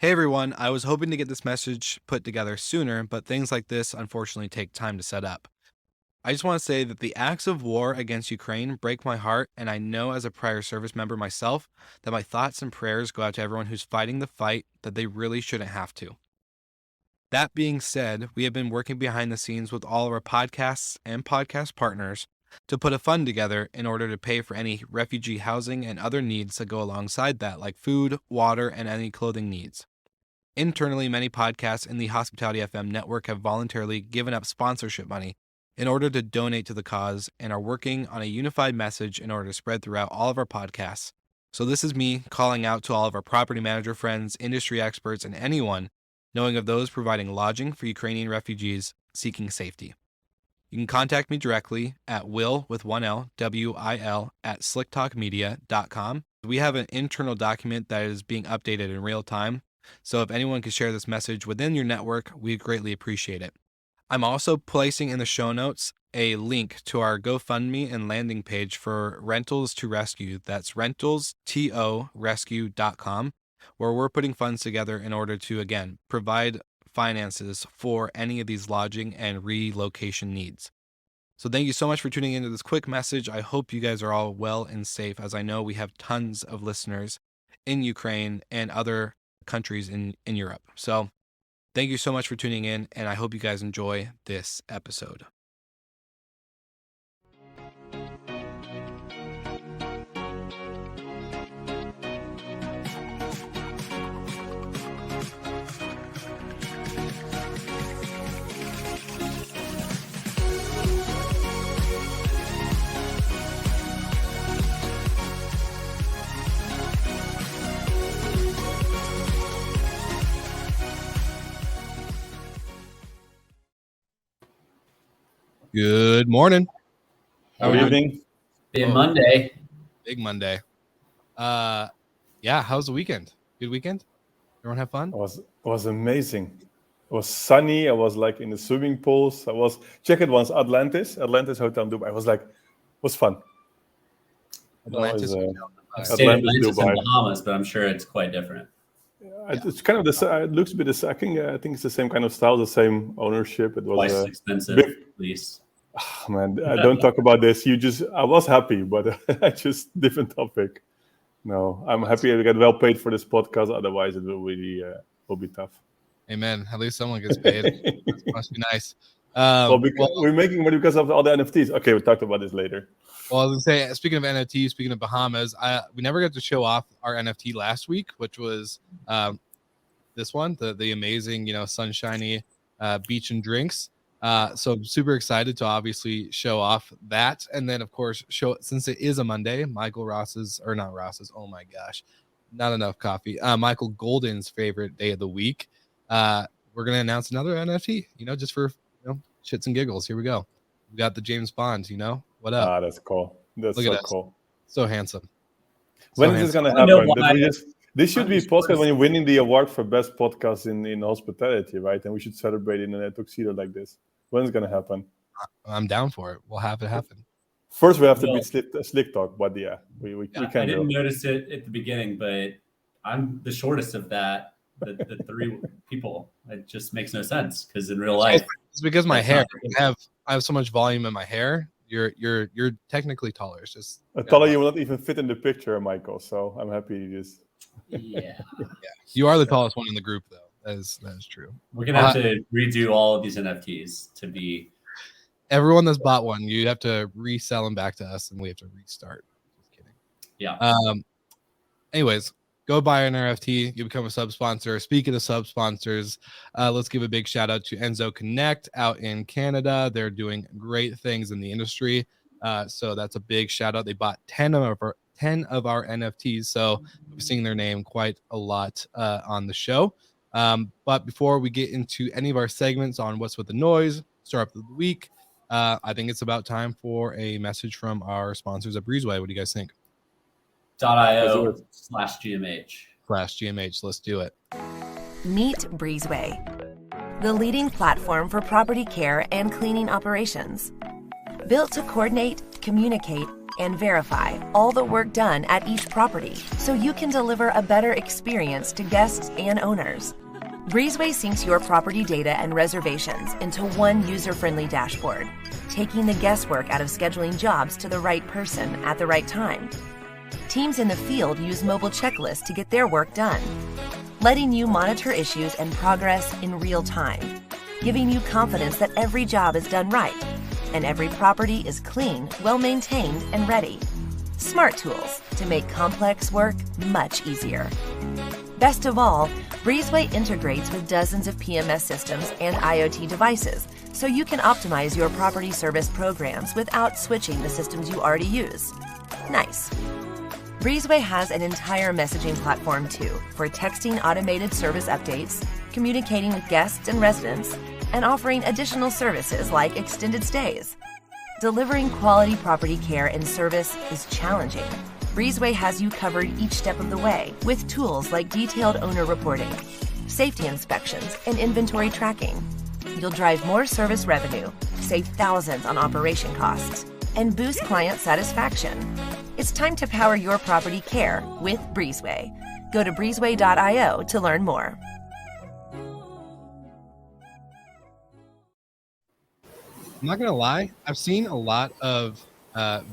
Hey everyone, I was hoping to get this message put together sooner, but things like this unfortunately take time to set up. I just want to say that the acts of war against Ukraine break my heart, and I know as a prior service member myself that my thoughts and prayers go out to everyone who's fighting the fight that they really shouldn't have to. That being said, we have been working behind the scenes with all of our podcasts and podcast partners to put a fund together in order to pay for any refugee housing and other needs that go alongside that, like food, water, and any clothing needs. Internally, many podcasts in the Hospitality FM network have voluntarily given up sponsorship money in order to donate to the cause and are working on a unified message in order to spread throughout all of our podcasts. So this is me calling out to all of our property manager friends, industry experts, and anyone knowing of those providing lodging for Ukrainian refugees seeking safety. You can contact me directly at will with one L, W-I-L, at slicktalkmedia.com. We have an internal document that is being updated in real time. So if anyone could share this message within your network, we'd greatly appreciate it. I'm also placing in the show notes a link to our GoFundMe and landing page for Rentals to Rescue. That's rentalstorescue.com, where we're putting funds together in order to, again, provide finances for any of these lodging and relocation needs. So thank you so much for tuning into this quick message. I hope you guys are all well and safe, as I know we have tons of listeners in Ukraine and other countries in Europe. So thank you so much for tuning in, and I hope you guys enjoy this episode. Good morning. Good evening. Big Monday. Big Monday. Yeah, how's the weekend? Good weekend? Everyone have fun? It was amazing. It was sunny. I was like in the swimming pools. I was check it once Atlantis Hotel in Dubai. I was like, was fun. Atlantis. I've stayed in Atlantis in Bahamas, but I'm sure it's quite different. It's kind of the. It looks a bit. I think it's the same kind of style, the same ownership. It was twice as expensive, at least. Oh, man, I don't talk about this. I was happy, but I just different topic. No, I'm happy I get well paid for this podcast. Otherwise, it will really will be tough. Amen. At least someone gets paid. That must be nice. We're making money because of all the NFTs. Okay, we'll talk about this later. Well, I was gonna say, speaking of NFTs, speaking of Bahamas, we never got to show off our NFT last week, which was this one, the amazing, sunshiny beach and drinks. So I'm super excited to obviously show off that, and then of course since it is a Monday, Michael Ross's, oh my gosh, not enough coffee. Michael Golden's favorite day of the week. We're gonna announce another NFT, just for shits and giggles. Here we go. We got the James Bond. What up? That's cool. That's Look so at us. Cool. So handsome. When is this gonna happen? This should be podcast when you're winning the award for best podcast in hospitality, right? And we should celebrate in a tuxedo like this. When's it gonna happen? I'm down for it. We'll have it happen. First, we have to beat Slick Talk, but we can. I didn't notice it at the beginning, but I'm the shortest of that. The three people. It just makes no sense because in real life, it's because my hair. I have so much volume in my hair. You're technically taller. It's just taller. You will not even fit in the picture, Michael. So I'm happy you just. Yeah. You are the tallest one in the group, though. That is true. We're gonna have to redo all of these NFTs to be. Everyone that's bought one, you have to resell them back to us, and we have to restart. Just kidding. Yeah. Anyways, go buy an NFT. You become a sub sponsor. Speaking of sub sponsors, let's give a big shout out to Enzo Connect out in Canada. They're doing great things in the industry. So that's a big shout out. They bought 10 of our NFTs. So we're seeing their name quite a lot on the show. But before we get into any of our segments on what's with the noise, start up of the week, I think it's about time for a message from our sponsors at Breezeway. What do you guys think? .io/GMH. Let's do it. Meet Breezeway, the leading platform for property care and cleaning operations. Built to coordinate, communicate, and verify all the work done at each property so you can deliver a better experience to guests and owners. Breezeway syncs your property data and reservations into one user-friendly dashboard, taking the guesswork out of scheduling jobs to the right person at the right time. Teams in the field use mobile checklists to get their work done, letting you monitor issues and progress in real time, giving you confidence that every job is done right and every property is clean, well-maintained, and ready. Smart tools to make complex work much easier. Best of all, Breezeway integrates with dozens of PMS systems and IoT devices, so you can optimize your property service programs without switching the systems you already use. Nice. Breezeway has an entire messaging platform too, for texting automated service updates, communicating with guests and residents, and offering additional services like extended stays. Delivering quality property care and service is challenging. Breezeway has you covered each step of the way with tools like detailed owner reporting, safety inspections, and inventory tracking. You'll drive more service revenue, save thousands on operation costs, and boost client satisfaction. It's time to power your property care with Breezeway. Go to breezeway.io to learn more. I'm not gonna lie, I've seen a lot of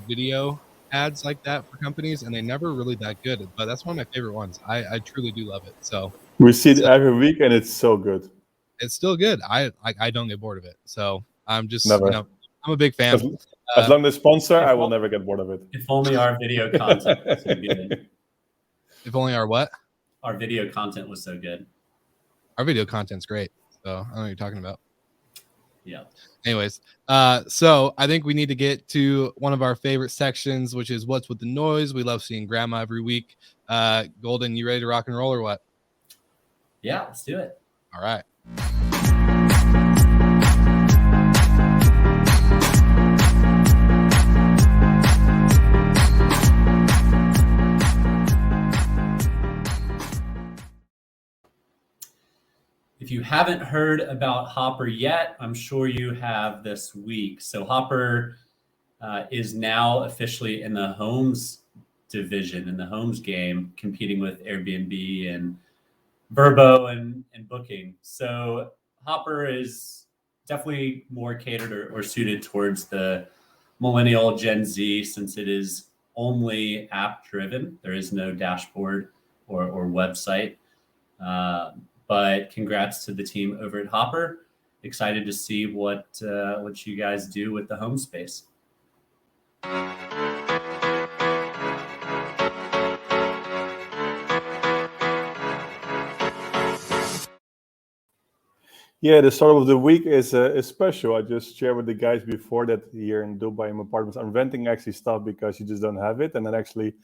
video ads like that for companies, and they're never really that good. But that's one of my favorite ones. I truly do love it. So We see it every week, and it's so good. it's still good. I don't get bored of it. So I'm just Never. I'm a big fan. As long as sponsor, I will never get bored of it. If only our video content was so good. If only our what? Our video content was so good. Our video content's great. So I don't know what you're talking about. Yeah. Anyways, so I think we need to get to one of our favorite sections, which is what's with the noise. We love seeing grandma every week. Golden, you ready to rock and roll or what? Yeah, let's do it. All right. If you haven't heard about Hopper yet, I'm sure you have this week. So Hopper is now officially in the homes division, in the homes game, competing with Airbnb and Vrbo and Booking. So Hopper is definitely more catered or suited towards the millennial Gen Z, since it is only app driven. There is no dashboard or website. But congrats to the team over at Hopper. Excited to see what you guys do with the home space. Yeah, the start of the week is special. I just shared with the guys before that here in Dubai in apartments, I'm renting actually stuff because you just don't have it. And then actually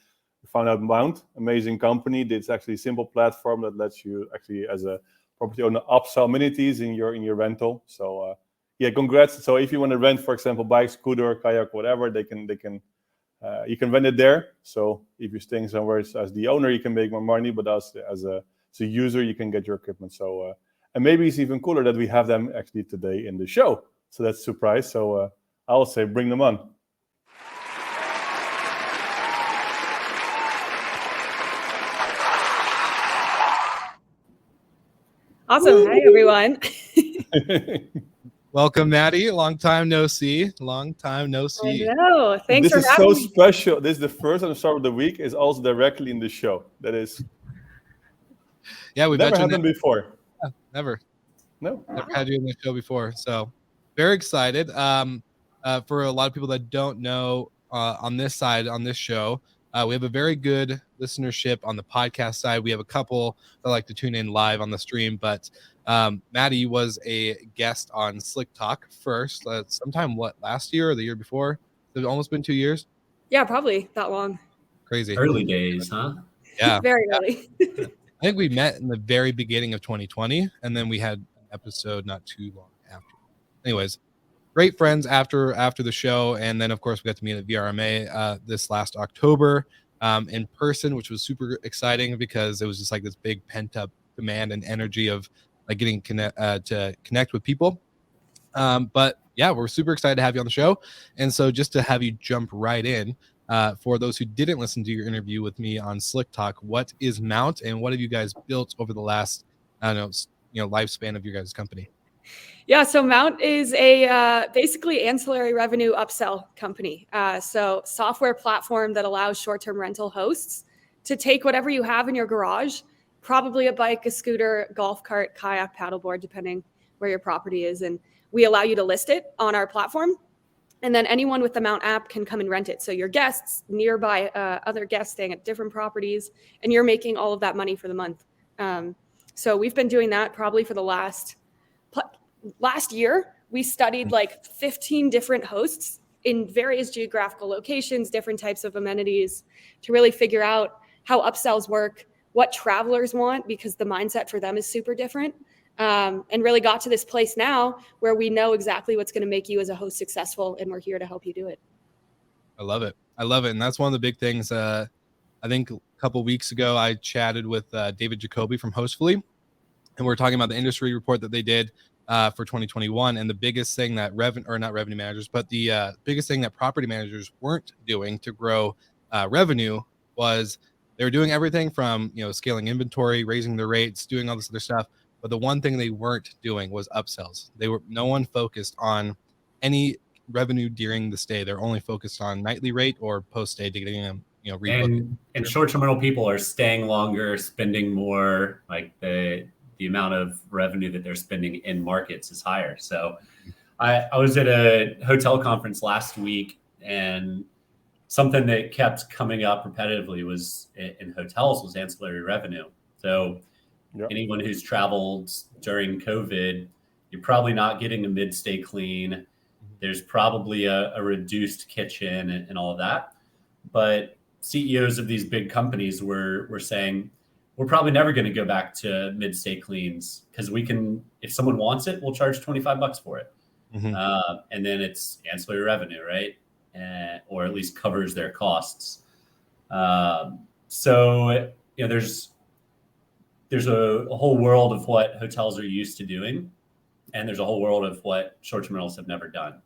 found out Mount, amazing company. It's actually a simple platform that lets you actually, as a property owner, upsell amenities in your rental. So yeah, congrats. So if you want to rent, for example, bike, scooter, kayak, whatever, you can rent it there. So if you're staying somewhere as the owner, you can make more money, but as a user, you can get your equipment. So and maybe it's even cooler that we have them actually today in the show. So that's a surprise. So I will say, bring them on. Awesome. Hi, everyone. Welcome, Maddie. Long time no see. Long time no see. I know. Thanks for having me. This is so special. This is the first and the start of the week is also directly in the show. That is. Yeah, we've never happened before. Yeah, never. No. Never had you in the show before. So very excited. For a lot of people that don't know, on this side, on this show, we have a very good listenership on the podcast side. We have a couple that like to tune in live on the stream, but Maddie was a guest on Slick Talk first, sometime last year or the year before? It's almost been 2 years. Yeah, probably that long. Crazy. Early days, huh? Yeah. Very early. I think we met in the very beginning of 2020, and then we had an episode not too long after. Anyways, great friends after the show, and then of course we got to meet at VRMA this last October in person, which was super exciting because it was just like this big pent up demand and energy of like getting to connect with people. But yeah, we're super excited to have you on the show, and so just to have you jump right in, For those who didn't listen to your interview with me on Slick Talk, what is Mount and what have you guys built over the last, I don't know, lifespan of your guys' company? Yeah, so Mount is a basically ancillary revenue upsell company. So software platform that allows short-term rental hosts to take whatever you have in your garage, probably a bike, a scooter, golf cart, kayak, paddleboard, depending where your property is. And we allow you to list it on our platform. And then anyone with the Mount app can come and rent it. So your guests, nearby other guests staying at different properties, and you're making all of that money for the month. So we've been doing that probably for the last year. We studied like 15 different hosts in various geographical locations, different types of amenities, to really figure out how upsells work, what travelers want, because the mindset for them is super different. And really got to this place now where we know exactly what's going to make you as a host successful, and we're here to help you do it. I love it. And that's one of the big things. I think a couple weeks ago, I chatted with David Jacoby from Hostfully, and we're talking about the industry report that they did for 2021. And the biggest thing that revenue managers, but the biggest thing that property managers weren't doing to grow revenue was they were doing everything from, scaling inventory, raising their rates, doing all this other stuff. But the one thing they weren't doing was upsells. No one focused on any revenue during the stay. They're only focused on nightly rate or post stay to getting them, rebooked. And short-term rental people are staying longer, spending more. Like the amount of revenue that they're spending in markets is higher. So I was at a hotel conference last week, and something that kept coming up repetitively was in hotels was ancillary revenue. So anyone who's traveled during COVID, you're probably not getting a mid-stay clean. There's probably a reduced kitchen and all of that. But CEOs of these big companies were saying, we're probably never going to go back to mid-stay cleans, because we can, if someone wants it, we'll charge $25 for it. Mm-hmm. And then it's ancillary revenue, right? Or at least covers their costs. So there's a whole world of what hotels are used to doing, and there's a whole world of what short-term rentals have never done.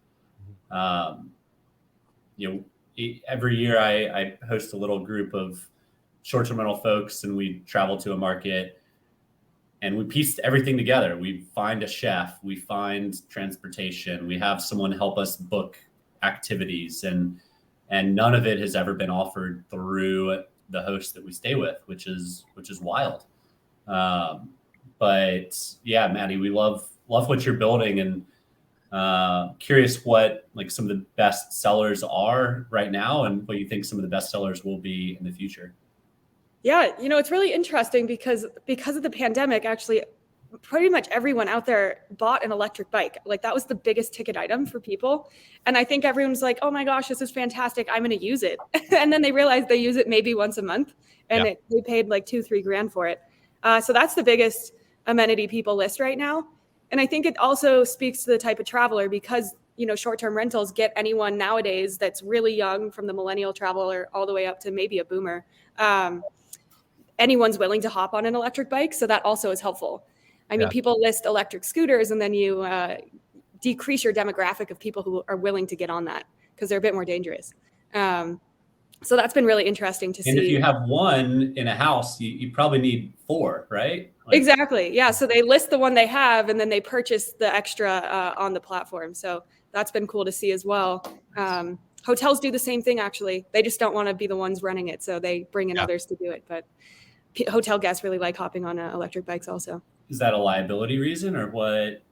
Every year I host a little group of short-term rental folks, and we travel to a market and we piece everything together. We find a chef, we find transportation, we have someone help us book activities, and none of it has ever been offered through the host that we stay with, which is wild. But yeah, Maddie, we love what you're building, and curious what like some of the best sellers are right now, and what you think some of the best sellers will be in the future. Yeah, it's really interesting because of the pandemic, actually, pretty much everyone out there bought an electric bike. Like that was the biggest ticket item for people. And I think everyone's like, oh my gosh, this is fantastic, I'm going to use it. And then they realized they use it maybe once a month, and they paid like $2-3 for it. So that's the biggest amenity people list right now. And I think it also speaks to the type of traveler, because, short-term rentals get anyone nowadays that's really young, from the millennial traveler all the way up to maybe a boomer. Anyone's willing to hop on an electric bike. So that also is helpful. I mean, people list electric scooters, and then you decrease your demographic of people who are willing to get on that, because they're a bit more dangerous. So that's been really interesting to see. And if you have one in a house, you probably need 4, right? Exactly. Yeah. So they list the one they have, and then they purchase the extra on the platform. So that's been cool to see as well. Hotels do the same thing, actually. They just don't want to be the ones running it, so they bring in others to do it. But hotel guests really like hopping on electric bikes also. Is that a liability reason, or what?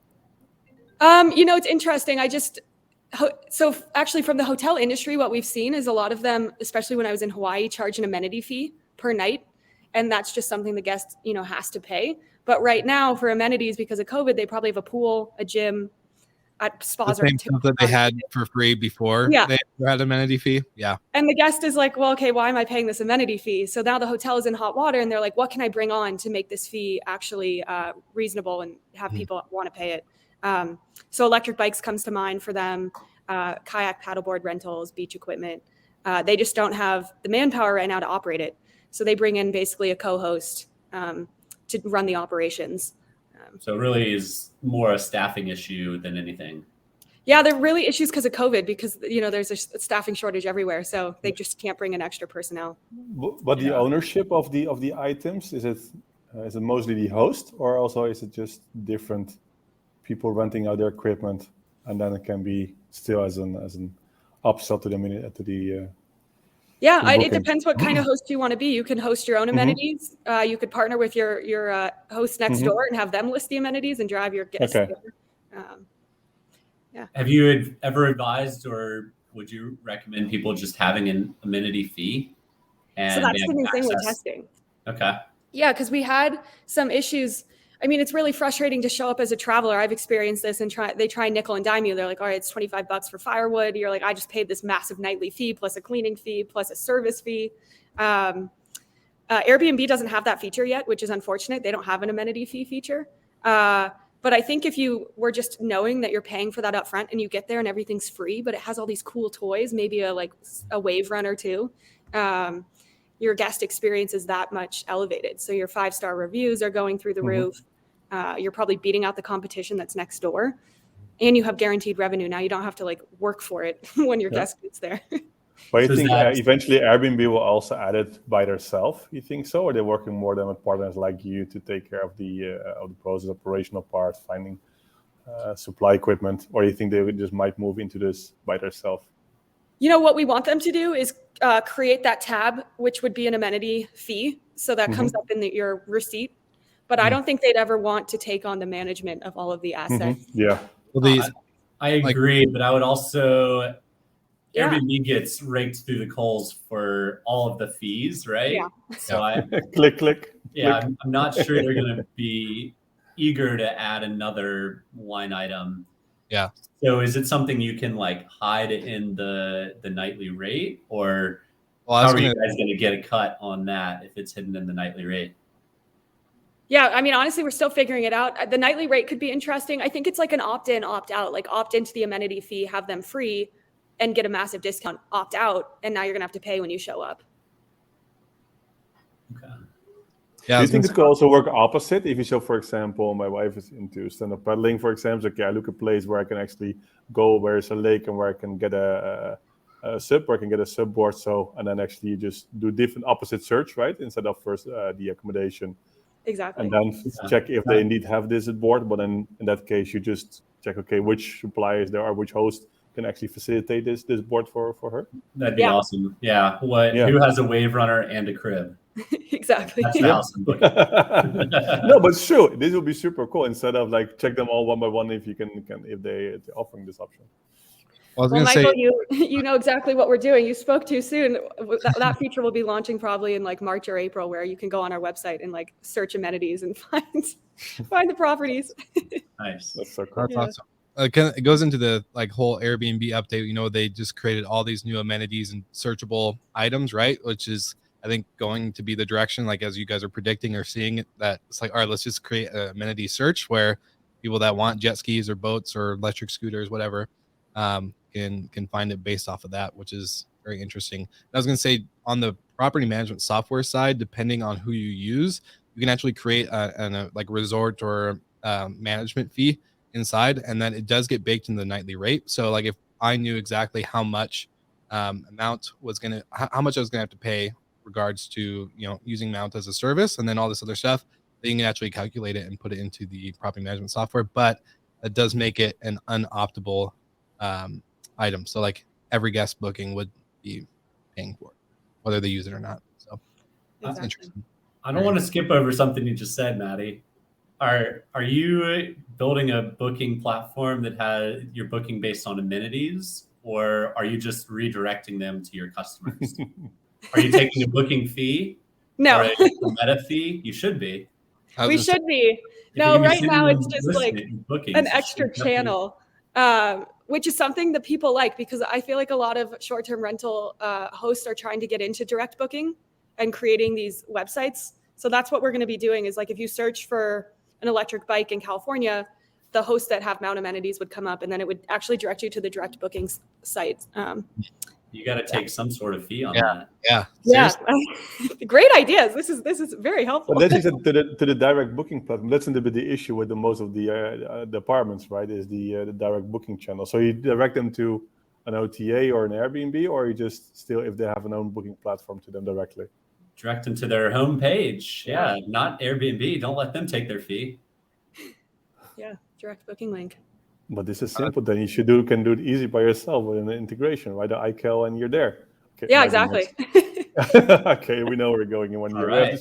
It's interesting. So actually from the hotel industry, what we've seen is a lot of them, especially when I was in Hawaii, charge an amenity fee per night. And that's just something the guest, has to pay. But right now for amenities, because of COVID, they probably have a pool, a gym, spas. The same stuff that they had for free before they had amenity fee. Yeah. And the guest is like, well, okay, why am I paying this amenity fee? So now the hotel is in hot water, and they're like, what can I bring on to make this fee actually reasonable and have people want to pay it? So electric bikes comes to mind for them, kayak, paddleboard rentals, beach equipment. They just don't have the manpower right now to operate it. So they bring in basically a co-host to run the operations. So it really is more a staffing issue than anything. Yeah, there are really issues because of COVID, because there's a staffing shortage everywhere, so they just can't bring in extra personnel. But the ownership of the items, is it mostly the host, or also is it just different people renting out their equipment, and then it can be still as an upsell to the Yeah, it booking? depends what kind of host you want to be. You can host your own amenities. You could partner with your host next door and have them list the amenities and drive your guests Okay. there. Have you ever advised, or would you recommend people just having an amenity fee? And So that's the new thing with access? testing. Okay. Yeah, because we had some issues. I mean, it's really frustrating to show up as a traveler. I've experienced this, and they try nickel and dime you. They're like, all right, it's $25 for firewood. You're like, I just paid this massive nightly fee plus a cleaning fee plus a service fee. Airbnb doesn't have that feature yet, which is unfortunate. They don't have an amenity fee feature. But I think if you were just knowing that you're paying for that up front and you get there and everything's free, but it has all these cool toys, maybe a wave runner too, your guest experience is that much elevated. So your 5-star reviews are going through the roof. You're probably beating out the competition that's next door, and you have guaranteed revenue. Now you don't have to work for it when your guest gets there. But you So is think that- eventually Airbnb will also add it by themselves? You think so, or they're working more than with partners like you to take care of the process, operational part, finding supply equipment, or you think they just might move into this by themselves? What we want them to do is create that tab, which would be an amenity fee. So that comes up in your receipt. But I don't think they'd ever want to take on the management of all of the assets. Yeah. Well, I agree, but I would also Yeah. Airbnb gets raked through the coals for all of the fees, right? Yeah. So click. I'm not sure they're going to be eager to add another line item. Yeah. So is it something you can hide in the nightly rate, or Well, how are you guys going to get a cut on that if it's hidden in the nightly rate? Yeah, I mean, honestly, we're still figuring it out. The nightly rate could be interesting. I think it's like an opt-in, opt-out, opt into the amenity fee, have them free, and get a massive discount, opt out, and now you're going to have to pay when you show up. Okay. Yeah, Do you think it could also work opposite? If you show, for example, my wife is into stand-up paddling, for example, I look at a place where I can actually go where there's a lake and where I can get a sub, where I can get a subboard. So, and then actually you just do different opposite search, right? Instead of first the accommodation. Exactly. And then check if they indeed have this board. But then in that case, you just check, okay, which suppliers there are, which host can actually facilitate this board for her. That'd be awesome. Yeah. Who has a wave runner and a crib? Exactly. That's the house I'm booking. No, but sure, this will be super cool. Instead of check them all one by one if you can if they're offering this option. Well, Michael, you know exactly what we're doing. You spoke too soon. That feature will be launching probably in March or April, where you can go on our website and search amenities and find the properties. Nice. That's so cool. That's awesome. It goes into the whole Airbnb update. They just created all these new amenities and searchable items, right? Which is, I think, going to be the direction, as you guys are predicting or seeing it, that it's all right, let's just create an amenity search where people that want jet skis or boats or electric scooters, whatever, can find it based off of that, which is very interesting. I was going to say, on the property management software side, depending on who you use, you can actually create a resort or management fee inside, and then it does get baked in the nightly rate. So if I knew exactly how much how much I was gonna have to pay regards to using Mount as a service and then all this other stuff, then you can actually calculate it and put it into the property management software. But it does make it an unoptable item. So every guest booking would be paying for it, whether they use it or not. So that's interesting. I don't want to skip over something you just said, Maddie. Are you building a booking platform that you're booking based on amenities, or are you just redirecting them to your customers? Are you taking a booking fee? No. Or a meta fee? You should be. We should be. No, right now it's just an extra channel, which is something that people like, because I feel like a lot of short-term rental hosts are trying to get into direct booking and creating these websites. So that's what we're going to be doing is if you search for an electric bike in California, the hosts that have Mount amenities would come up, and then it would actually direct you to the direct bookings site. You got to take some sort of fee on Yeah. that. Yeah. Yeah, Seriously. great ideas. This is very helpful. But that's just to the direct booking platform. That's a little bit the issue with most of the apartments, right? Is the direct booking channel. So you direct them to an OTA or an Airbnb, or you just still, if they have an own booking platform, to them directly. Direct them to their homepage. Yeah, not Airbnb. Don't let them take their fee. Yeah, direct booking link. But this is simple. Then you can do it easy by yourself with an integration, right? The iCal, and you're there. Okay, Yeah, maybe exactly. Okay, we know where we're going in 1 year. All right.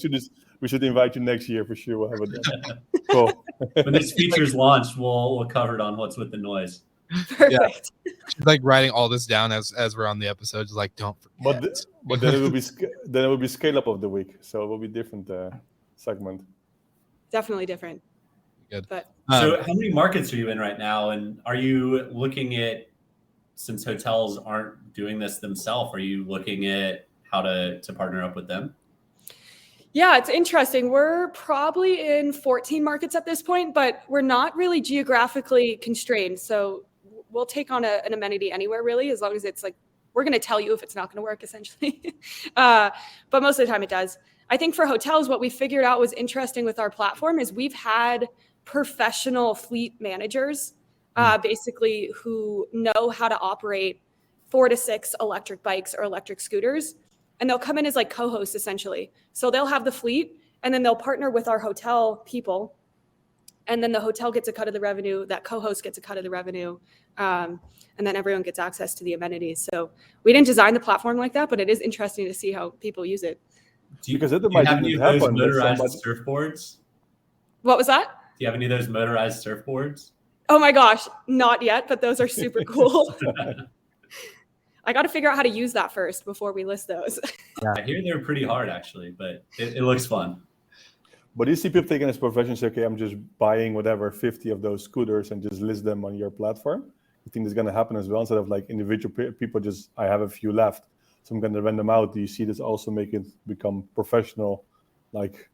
We should invite you next year for sure. We'll have it done. Cool. When this feature's launched, we'll cover it on What's with the Noise. Perfect. She's like writing all this down as we're on the episode. Just like, don't forget. But then it will be scale up of the week, so it will be different segment. Definitely different. Good. But So how many markets are you in right now? And are you looking at, since hotels aren't doing this themselves, are you looking at how to partner up with them? yeah, it's interesting. We're probably in 14 markets at this point, but we're not really geographically constrained. So we'll take on an amenity anywhere, really, as long as it's like, we're going to tell you if it's not going to work, essentially. But most of the time it does. I think for hotels, what we figured out was interesting with our platform is we've had professional fleet managers, basically, who know how to operate 4 to 6 electric bikes or electric scooters. And they'll come in as like co-hosts, essentially. So they'll have the fleet, and then they'll partner with our hotel people. And then the hotel gets a cut of the revenue, that co-host gets a cut of the revenue. And then everyone gets access to the amenities. So we didn't design the platform like that, but it is interesting to see how people use it. Because it Do you might have even any of those happen that motorized somebody- surfboards? What was that? Do you have any of those motorized surfboards? Oh my gosh, not yet, but those are super cool. I got to figure out how to use that first before we list those. I hear they're pretty hard, actually, but it looks fun. But you see people taking this profession and say, okay, I'm just buying whatever 50 of those scooters and just list them on your platform. You think that's going to happen as well, instead of like individual people just, I have a few left, so I'm going to rent them out. Do you see this also make it become professional, like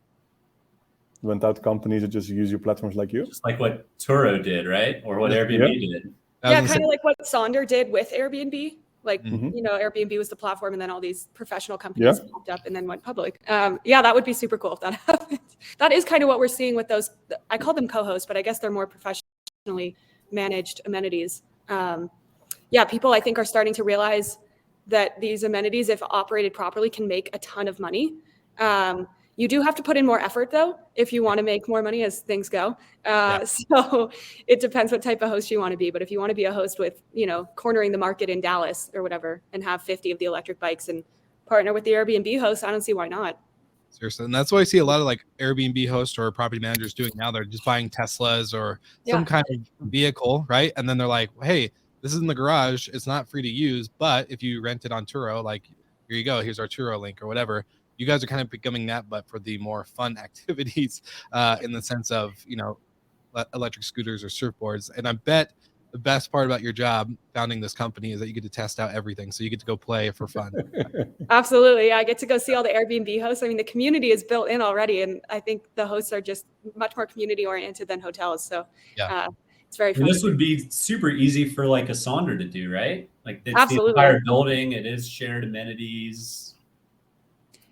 rent out companies that just use your platforms like you? Just like what Turo did, right? Or what Airbnb did. Yeah, kind of like what Sonder did with Airbnb. Like, Mhm. you know, Airbnb was the platform, and then all these professional companies popped up and then went public. Yeah, that would be super cool if that happened. That is kind of what we're seeing with those. I call them co-hosts, but I guess they're more professionally managed amenities. Yeah, people I think are starting to realize that these amenities, if operated properly, can make a ton of money. You do have to put in more effort, though, if you want to make more money as things go. So it depends what type of host you want to be. But if you want to be a host with, you know, cornering the market in Dallas or whatever and have 50 of the electric bikes and partner with the Airbnb host, I don't see why not. Seriously. And that's what I see a lot of like Airbnb hosts or property managers doing now. They're just buying Teslas or some kind of vehicle, right? And then they're like, hey, this is in the garage. It's not free to use. But if you rent it on Turo, like, here you go. Here's our Turo link or whatever. You guys are kind of becoming that, but for the more fun activities in the sense of, you know, electric scooters or surfboards. And I bet the best part about your job founding this company is that you get to test out everything. So you get to go play for fun. Absolutely. Yeah, I get to go see all the Airbnb hosts. I mean, the community is built in already. And I think the hosts are just much more community oriented than hotels. So it's very fun. And this would be super easy for like a Sonder to do, right? Like it's Absolutely. the entire building. It is shared amenities.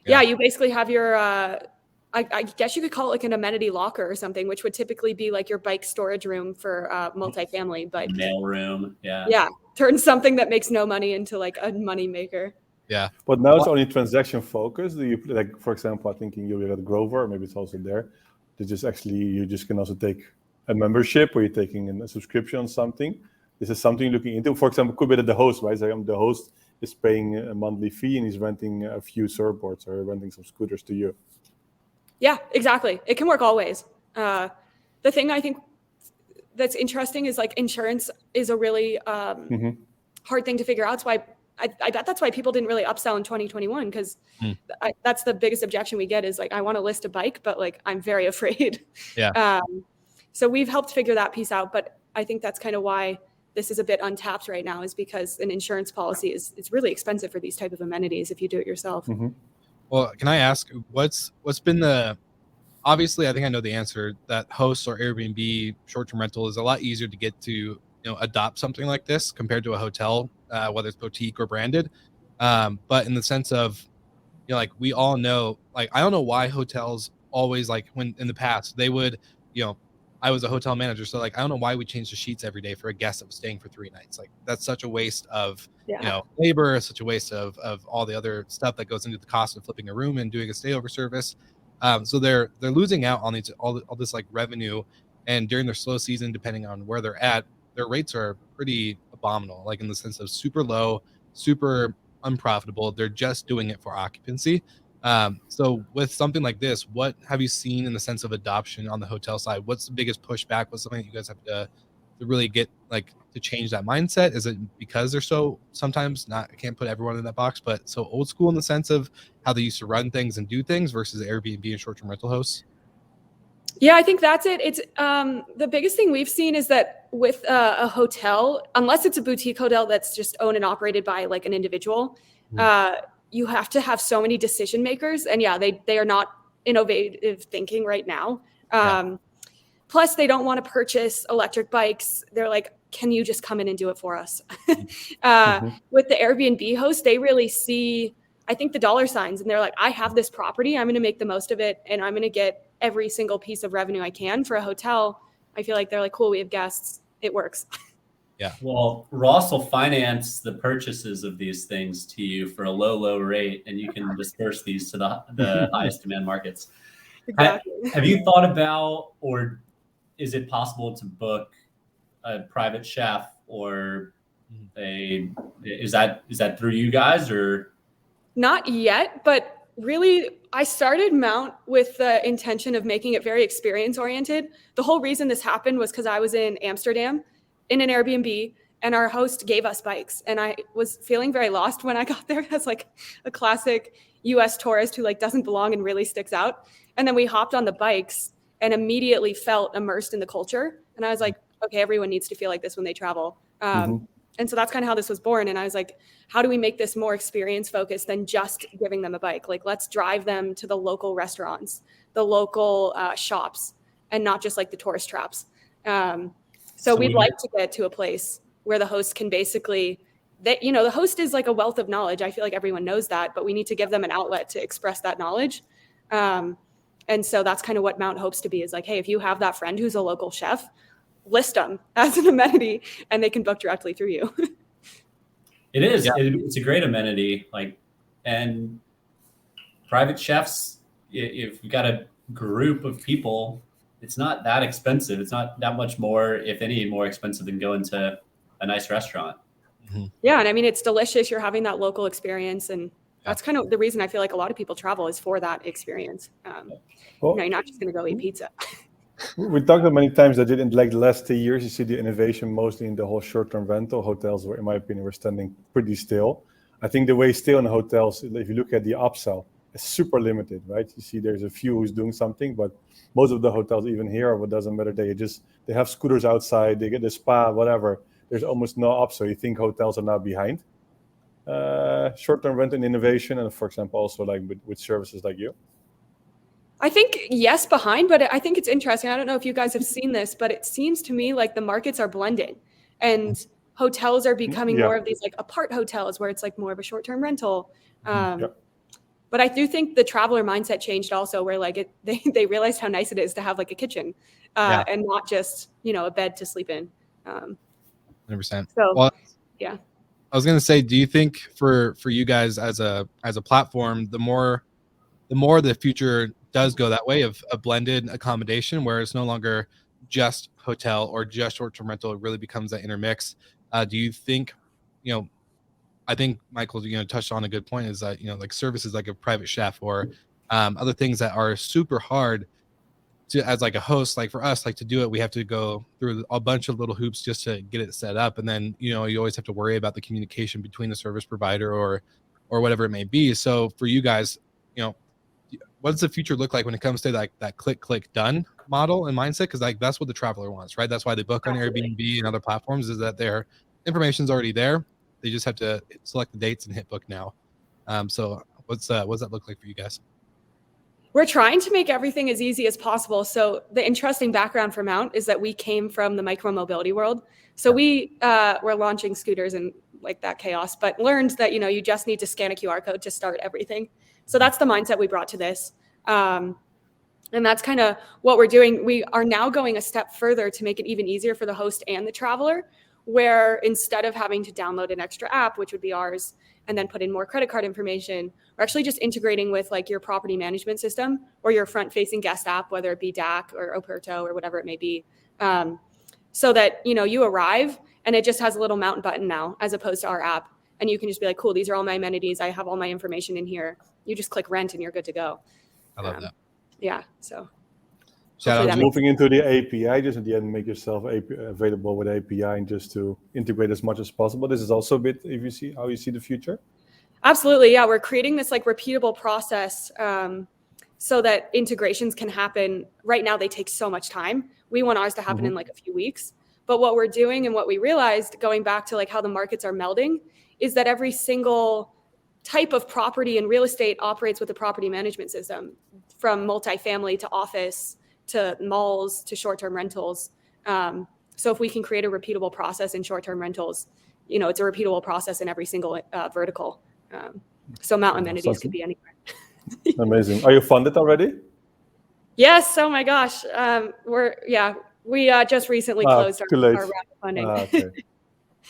Yeah, you basically have your, I guess you could call it like an amenity locker or something, which would typically be like your bike storage room for multifamily. But mail room. Yeah, turn something that makes no money into like a money maker. Yeah. But now it's only transaction focused. Do you, like, for example, I think you're at Grover, maybe it's also there. They just actually, you just can also take a membership, or you're taking a subscription on something. This is something you're looking into. For example, could be that the host, right? So the host is paying a monthly fee and he's renting a few surfboards or renting some scooters to you. Yeah, exactly. It can work all ways. The thing I think that's interesting is like insurance is a really hard thing to figure out. That's why I bet that's why people didn't really upsell in 2021, because that's the biggest objection we get is like, I want to list a bike, but like, I'm very afraid. Yeah. So we've helped figure that piece out. But I think that's kind of why this is a bit untapped right now, is because an insurance policy it's really expensive for these type of amenities if you do it yourself. Well, can I ask what's been obviously I think I know the answer, that hosts or Airbnb short-term rental is a lot easier to get to, you know, adopt something like this compared to a hotel, whether it's boutique or branded. But in the sense of, like we all know, like I don't know why hotels always, like when in the past they would, I was a hotel manager, so like I don't know why we changed the sheets every day for a guest that was staying for 3 nights. Like that's such a waste of labor, such a waste of all the other stuff that goes into the cost of flipping a room and doing a stayover service. So they're losing out on these all this like revenue, and during their slow season, depending on where they're at, their rates are pretty abominable, like in the sense of super low, super unprofitable. They're just doing it for occupancy. So with something like this, what have you seen in the sense of adoption on the hotel side? What's the biggest pushback? What's something that you guys have to really get like to change that mindset? Is it because they're so sometimes not, I can't put everyone in that box, but so old school in the sense of how they used to run things and do things versus Airbnb and short-term rental hosts? Yeah, I think that's it. It's the biggest thing we've seen is that with a hotel, unless it's a boutique hotel that's just owned and operated by like an individual, you have to have so many decision makers, and they are not innovative thinking right now. Plus, they don't want to purchase electric bikes. They're like, "Can you just come in and do it for us?" With the Airbnb host, they really see, I think, the dollar signs, and they're like, "I have this property. I'm going to make the most of it, and I'm going to get every single piece of revenue I can." For a hotel, I feel like they're like, "Cool, we have guests. It works." Yeah. Well, Ross will finance the purchases of these things to you for a low rate, and you can disperse these to the highest demand markets. Exactly. Have you thought about, or is it possible to book a private chef, or is that through you guys, or? Not yet, but really, I started Mount with the intention of making it very experience oriented. The whole reason this happened was because I was in Amsterdam in an Airbnb, and our host gave us bikes, and I was feeling very lost when I got there as like a classic US tourist who like doesn't belong and really sticks out. And then we hopped on the bikes and immediately felt immersed in the culture. And I was like, okay, everyone needs to feel like this when they travel. And so that's kind of how this was born. And I was like, how do we make this more experience focused than just giving them a bike? Like, let's drive them to the local restaurants, the local shops, and not just like the tourist traps. So we'd like to get to a place where the host can basically, the host is like a wealth of knowledge. I feel like everyone knows that, but we need to give them an outlet to express that knowledge. And so that's kind of what Mount hopes to be, is like, hey, if you have that friend who's a local chef, list them as an amenity and they can book directly through you. It is. Yeah. It's a great amenity. And private chefs, if you've got a group of people, it's not that expensive. It's not that much more, if any, more expensive than going to a nice restaurant. Yeah. And I mean, it's delicious. You're having that local experience. And that's kind of the reason I feel like a lot of people travel, is for that experience. You're not just going to go eat pizza. We talked about many times that in like the last 2 years, you see the innovation mostly in the whole short-term rental. Hotels, where in my opinion, we're standing pretty still. I think the way still in the hotels, if you look at the upsell, it's super limited, right? You see there's a few who's doing something, but most of the hotels, even here, what doesn't matter, they have scooters outside, they get the spa, whatever. There's almost no upsell. You think hotels are now behind short-term rental and innovation, and for example, also like with services like you? I think yes, behind, but I think it's interesting. I don't know if you guys have seen this, but it seems to me like the markets are blending, and hotels are becoming more of these like apart hotels where it's like more of a short-term rental. But I do think the traveler mindset changed also, where like they realized how nice it is to have like a kitchen and not just, a bed to sleep in. 100%. So, well, yeah. I was going to say, do you think for you guys as a platform, the more the future does go that way of a blended accommodation, where it's no longer just hotel or just short-term rental, it really becomes that intermix. Do you think, I think Michael, touched on a good point, is that, like services like a private chef or other things that are super hard to, as like a host, like for us, like to do it, we have to go through a bunch of little hoops just to get it set up. And then, you always have to worry about the communication between the service provider or whatever it may be. So for you guys, what does the future look like when it comes to like that click done model and mindset? Because like that's what the traveler wants, right? That's why they book on Airbnb and other platforms, is that their information's already there. They just have to select the dates and hit book now. So what's that look like for you guys? We're trying to make everything as easy as possible. So the interesting background for Mount is that we came from the micro mobility world. So we were launching scooters and like that chaos, but learned that, you just need to scan a QR code to start everything. So that's the mindset we brought to this. And that's kind of what we're doing. We are now going a step further to make it even easier for the host and the traveler, where instead of having to download an extra app, which would be ours, and then put in more credit card information, we're actually just integrating with like your property management system or your front-facing guest app, whether it be DAC or Operto or whatever it may be, so that, you arrive and it just has a little mountain button now as opposed to our app. And you can just be like, cool, these are all my amenities. I have all my information in here. You just click rent and you're good to go. I love that. Yeah. So Shout out hopefully to that Moving into the API, just at the end, make yourself available with API and just to integrate as much as possible. This is also a bit, if you see how you see the future. Absolutely. Yeah. We're creating this like repeatable process so that integrations can happen. Right now, they take so much time. We want ours to happen in like a few weeks. But what we're doing and what we realized going back to like how the markets are melding is that every single type of property and real estate operates with a property management system, from multifamily to office to malls to short-term rentals. So if we can create a repeatable process in short-term rentals, it's a repeatable process in every single vertical. So mount amenities could be anywhere. Amazing. Are you funded already? Yes. Oh my gosh. We just recently closed our round of funding. Okay.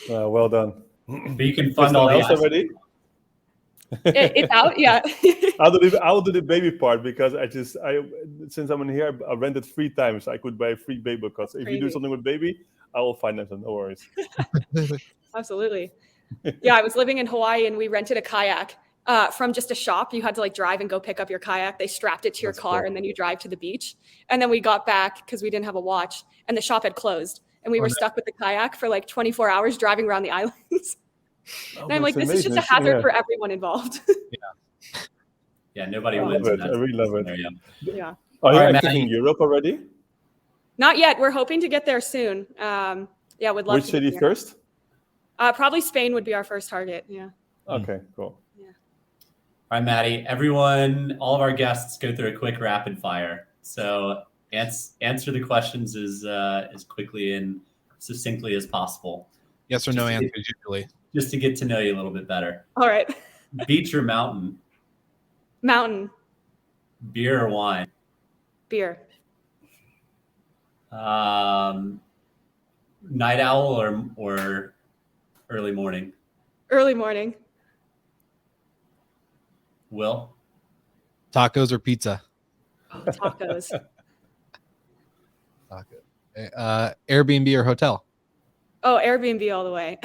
Well done. But you can fund all the assets. already. It's out. Yeah. I'll do the baby part because since I'm in here, I rented 3 times. I could buy 3 baby cuts. If you do something with baby, I will finance them. No worries. Absolutely. Yeah, I was living in Hawaii and we rented a kayak from just a shop. You had to like drive and go pick up your kayak. They strapped it to your car and then you drive to the beach. And then we got back because we didn't have a watch and the shop had closed. And we were stuck with the kayak for like 24 hours driving around the islands. And I'm like, this is just a hazard for everyone involved. Yeah, nobody wins. I really love it. Yeah. Are you All right, active Maddie. in Europe already? Not yet. We're hoping to get there soon. Yeah, would love Which to. city first? Probably Spain would be our first target. Yeah. Okay, cool. Yeah. All right, Maddie. Everyone, all of our guests go through a quick rapid fire. So answer the questions as quickly and succinctly as possible. Yes or no answers usually. Just to get to know you a little bit better. All right. Beach or mountain? Mountain. Beer or wine? Beer. Night owl or early morning? Early morning. Will? Tacos or pizza? Oh, tacos. Airbnb or hotel? Oh, Airbnb all the way.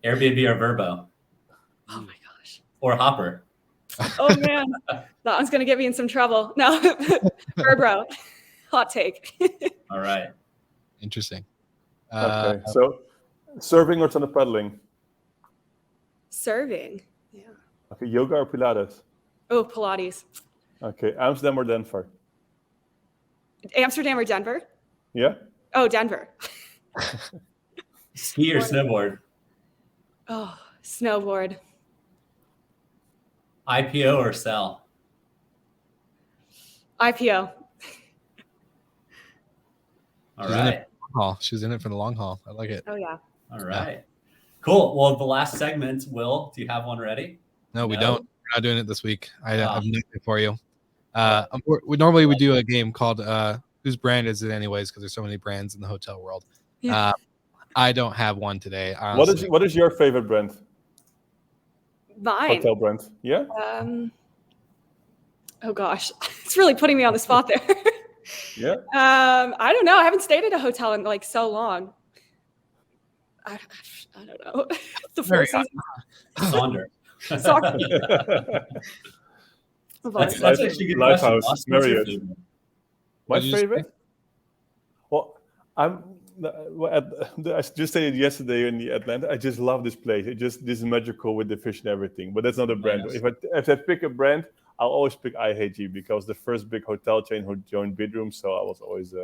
Airbnb or Verbo? Oh my gosh. Or Hopper? Oh man, that one's gonna get me in some trouble. No, Verbo. Hot take. All right. Interesting. Okay, so surfing or stand-up paddling? Serving. Yeah. Okay, yoga or Pilates? Oh, Pilates. Okay, Amsterdam or Denver? Amsterdam or Denver? Yeah? Oh, Denver. Ski or snowboard? Oh, snowboard. IPO or sell? IPO. All right. She's in it for the long haul. I like it. Oh yeah. All right. Cool. Well, the last segment, Will, do you have one ready? No, we No? don't. We're not doing it this week. I have nothing for you. We normally do a game called Whose Brand Is It Anyways? Because there's so many brands in the hotel world. Yeah. I don't have one today. Honestly. What is your favorite brand? Mine. Hotel brand? Yeah? Oh gosh, it's really putting me on the spot there. Yeah? I don't know. I haven't stayed at a hotel in like so long. I don't know. The Four Seasons. Sonder. Sorry. That's Life- actually a good Lifehouse, question. What's your Marriott. favorite? My What did you favorite? Well, I just said it yesterday in the Atlanta. I just love this place. This is magical with the fish and everything. But that's not a brand. Yes. If I pick a brand, I'll always pick IHG because the first big hotel chain who joined Bidroom. So I was always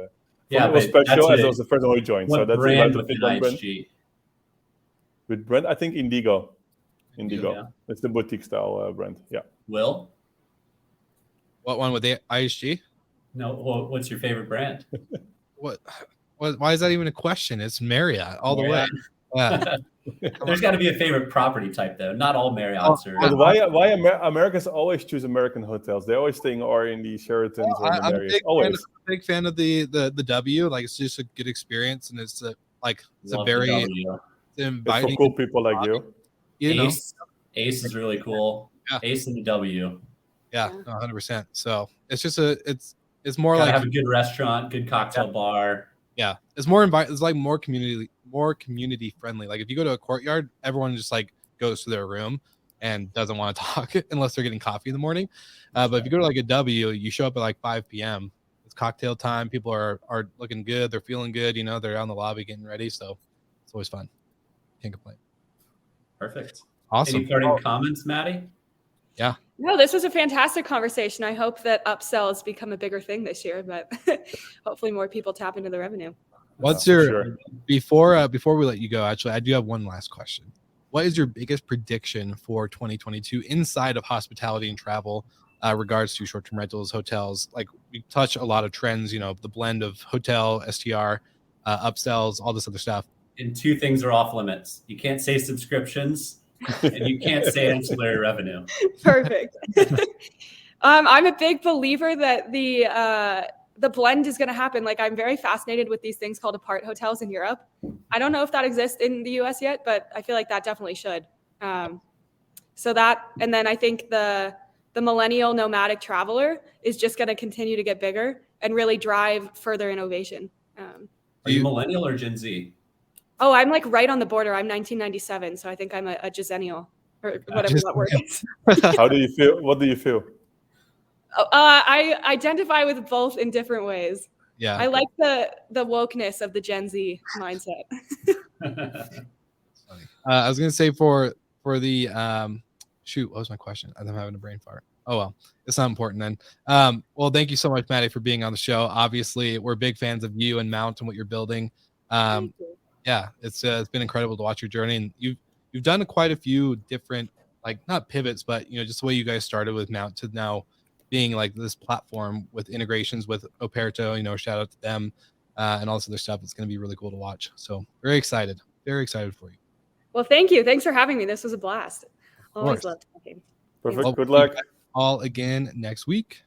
Yeah, it was but special that's as it. I was the first one who joined. What So that's brand allowed to within pick one brand. IHG? With brand, I think Indigo. Yeah. It's the boutique style brand. Yeah. Will? What one with the IHG? No. Well, what's your favorite brand? What? Why is that even a question? It's Marriott all the way. Yeah. There's got to be a favorite property type though. Not all Marriotts are. But why Americans always choose American hotels? They always think or in the Sheratons or the I'm a Marriotts. big fan of the W. Like it's just a good experience, and it's it's a Love the very W. It's inviting. for cool people like you. You know, Ace is really cool. Yeah. Ace and the W. yeah, 100%. So it's just it's more Gotta like have a good restaurant, good cocktail bar. yeah, it's like more community friendly. Like if you go to a Courtyard, everyone just like goes to their room and doesn't want to talk unless they're getting coffee in the morning. But if you go to like a W, you show up at like 5 p.m. It's cocktail time. People are looking good. They're feeling good. You know, they're out in the lobby getting ready. So it's always fun. Can't complain. Perfect. Awesome. Any parting comments, Maddie? Yeah. No, this was a fantastic conversation. I hope that upsells become a bigger thing this year, but hopefully more people tap into the revenue. What's For your sure. before we let you go? Actually, I do have one last question. What is your biggest prediction for 2022 inside of hospitality and travel, regards to short-term rentals, hotels? Like we touch a lot of trends. You know, the blend of hotel, STR, upsells, all this other stuff. And two things are off limits. You can't say subscriptions, and you can't say ancillary revenue. Perfect. I'm a big believer that the blend is going to happen. Like I'm very fascinated with these things called apart hotels in Europe. I don't know if that exists in the US yet, but I feel like that definitely should. So that, and then I think the millennial nomadic traveler is just going to continue to get bigger and really drive further innovation. Are you millennial or Gen Z? Oh, I'm like right on the border. I'm 1997, so I think I'm a Gizenial or whatever that word is. How do you feel? What do you feel? I identify with both in different ways. Yeah. I like the wokeness of the Gen Z mindset. I was gonna say for the shoot, what was my question? I'm having a brain fart. Oh well, it's not important then. Well, thank you so much, Maddie, for being on the show. Obviously, we're big fans of you and Mount and what you're building. Thank you. Yeah, it's been incredible to watch your journey, and you've done quite a few different, like not pivots, but you know, just the way you guys started with Mount to now being like this platform with integrations with Operto. You know, shout out to them and all this other stuff. It's going to be really cool to watch. So very excited for you. Well, thank you. Thanks for having me. This was a blast. Always course. loved talking. Perfect. Well, Good luck. all again next week.